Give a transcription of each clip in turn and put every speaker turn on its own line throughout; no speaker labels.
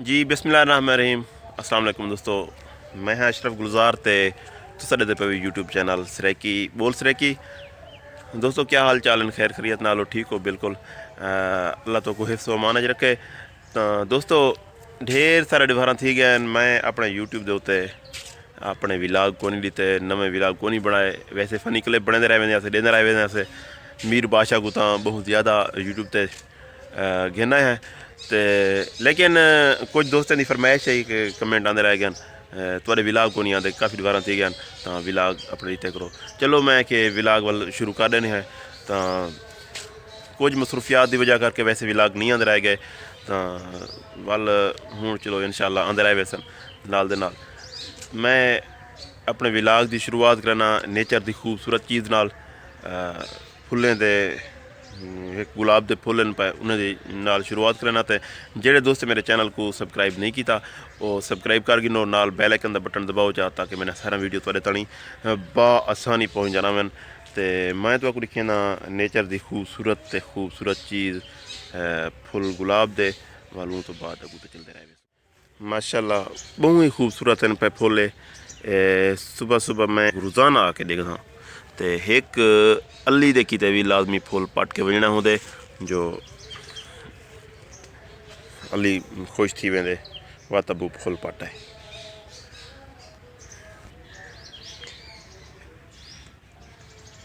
जी बिस्मिल्लाहिर्रहमानिर्रहीम अस्सलाम वालेकुम दोस्तों। मैं हाँ अशरफ गुलजार ते तुसा दे पे यूट्यूब चैनल सरेकी बोल सरेकी। दोस्तों क्या हाल चाल खैर खरीत नालो ठीक हो बिल्कुल। अल्लाह तो को हिफ्ज़ व अमान च रखे। तो दोस्तों ढेर सारे डिवारा थी गए मैं अपने यूट्यूब के उत्ते अपने विलाग को नहीं दिते नवे विलाग को नहीं बनाए। वैसे फनी क्लिप बने रहे वेंदे देंदे रहे वेंदे मीर बादशाह को तो बहुत ज़्यादा यूट्यूब ते घेना है तो लेकिन कुछ दोस्तों की फरमाइश है कि कमेंट आते रह गए थोड़े विलाग को नहीं आते काफ़ी दोबारा थी गए तो विलाग अपने रीते करो। चलो मैं कि विलाग वाल शुरू कर देने हैं तो कुछ मसरूफियात की वजह करके वैसे विलाग नहीं आते रह गए तो वल हूँ चलो इंशाल्लाह आते रह वैसन नाल दे नाल। मैं अपने विलाग की शुरुआत करना नेचर की खूबसूरत चीज़ नाल फुल्लें दे एक गुलाब के फुल पे उन्हें नाल शुरुआत करना। तो जेडे दोस्त मेरे चैनल को सबसक्राइब नहीं किया वो सबसक्राइब कर गिनो नाल बैल आइकन का बटन दबाओ चाह ताकि मैंने सारा वीडियो थोड़े तणी आसानी पहुँच जाना मैं। तो मैं तो लिखे ना नेचर की खूबसूरत चीज़ फुल गुलाब दे वालों तो बाद अगू तो चलते रहे माशाल्लाह बहुत ही खूबसूरत हैं पे फुल। सुबह सुबह मैं रोज़ाना आके देखता तो एक अली दे किते भी लाजमी फुल पट के वजना होंदे जो अली खुश थी वेंदे वा तबू फुल पट है।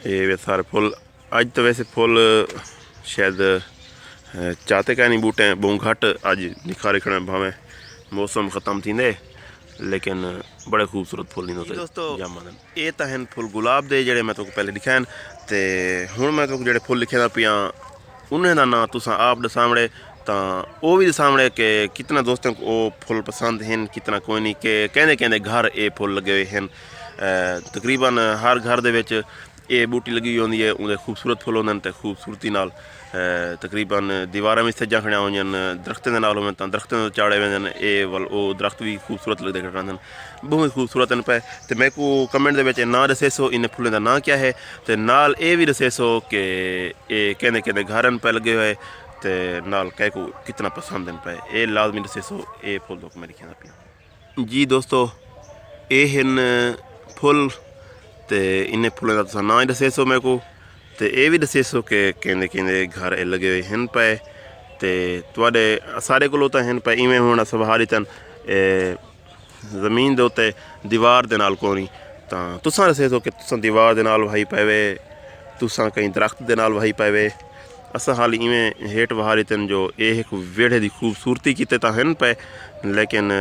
ये सारे फुल अज तो वैसे फुल शायद चाहते क्या नहीं बूटे बहुत घट अज निखारे खड़े भावें मौसम ख़त्म थी लेकिन बड़े खूबसूरत फुल नहीं दोस्तों। ये तो हैं फुल गुलाब दे जेडे मैं तो पहले लिखे हैं तो हूँ मैं तो जेडे फुल लिखे पिया उन्हें का ना तुसा आप सामने तो वो भी सामने कि कितना दोस्तों को वो फुल पसंद हैं कितना कोई नहीं कि कहते कहते घर ये फुल लगे हुए हैं। तकरीबन हर घर दे ये बूटी लगी हुई होंगी है उन्हें खूबसूरत फुल होंगे तो खूबसूरती नाल तकरीबन दीवारा में सज्जा खड़िया हो दरख्तें के नाल हो दरख्तें चाड़े हुए हैं ये वाल वो दरख्त भी खूबसूरत लगते खड़े बहुत खूबसूरत हैं पे। तो मैं को कमेंट के ना दसे सो इन फुलों का ना क्या है तो नाल ये भी दसे सो कि ये कहते कहते घर पे लगे हुए तो नाल कह को कितना पसंद हैं पे ये लाजमी दसे सो ये फुल तो मैं लिखा पिया। जी दोस्तों ये हैं फुल तो इन फुलों का तुम ना ही दसे सो मेरे को तो ये भी दसे सो कि कहते कहते घर लगे हुए हैं पे तो थोड़े सारे को तो हैं पे इवें होना स्वाभाविक ज़मीन के उत्ते दीवार के नाल कोनी तो तुसा दसे सो कि तुसा दीवार के नाल वही पावे तुसा कहीं दरख्त के नाल वही पावे असा हाल इवें हेठ वहारी तन जो ये एक वेड़े की खूबसूरती किते तो हैं पे लेकिन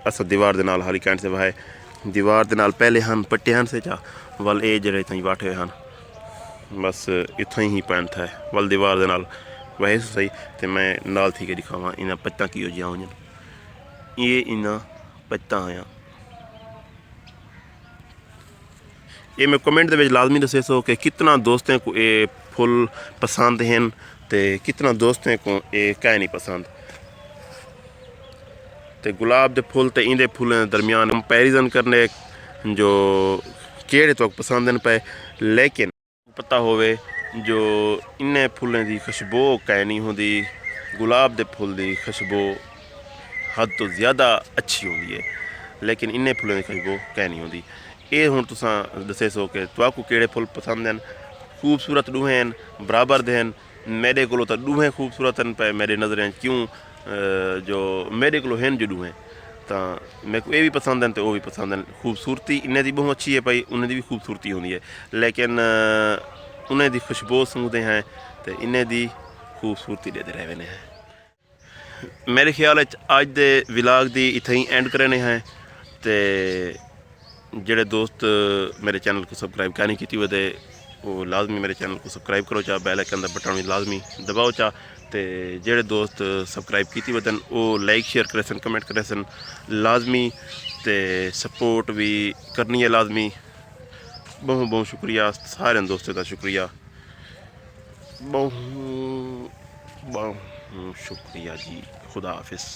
असा दीवार के नाल हाली कहने से वह दीवार के नाल पहले हम पट्टे हैं से चा वल ये जड़े इतना वाटे हैं बस इतना ही पैंट है वल दीवार के नाल वह सही। तो मैं नाल थी के दिखावा इन्हें पत्ता की हो जाओ ये इन्हें पत्ता आया ये मैं कमेंट के लाजमी दसे सो कि कितना दोस्तों को ये फुल पसंद हैं तो कितना दोस्तों को ये क्या नहीं पसंद। तो गुलाब के फुल तो इंदे फुलों के दरमियान कंपेरिजन करने जो केड़े तो पसंद हैं पे लेकिन पता होवे जो इन्हें फुलों की खुशबू कै नहीं होती गुलाब के फुल की खुशबू हद तो ज़्यादा अच्छी होती है लेकिन इन्हें फुलों की खुशबू कै नहीं होती। ये हूँ तुसा दसे सो कि तुआको केड़े फुल पसंद हैं खूबसूरत डूहे हैं बराबर दे हैं मेरे को तो डूहे खूबसूरत हैं पे मेरे नज़रें क्यों जो मेरे को हैं जो डूहे तो मेरे को ये भी पसंद हैं तो वो भी पसंद हैं। खूबसूरती इन्हें दी बहुत अच्छी है भाई उन्हें दी भी खूबसूरती होती है लेकिन उन्हें दी खुशबू सूंघते हैं तो इन्हें दी खूबसूरती देते रहे हैं। मेरे ख्याल अज दे विलाग दी इत्थै ही एंड करने हैं तो जेडे दोस्त मेरे चैनल को सबसक्राइब क्या नहीं की वे वो लाजमी मेरे चैनल को सबसक्राइब करो चाह बैल आइकन का बटन भी लाजमी दबाओ चाह तो जेडे दोस्त सबसक्राइब की वन वो लाइक शेयर करे सन कमेंट करे सन लाजमी तो सपोर्ट भी करनी है लाजमी। बहुत बहुत शुक्रिया सारे दोस्तों का शुक्रिया बहुत बहुत शुक्रिया जी खुदा हाफिज़।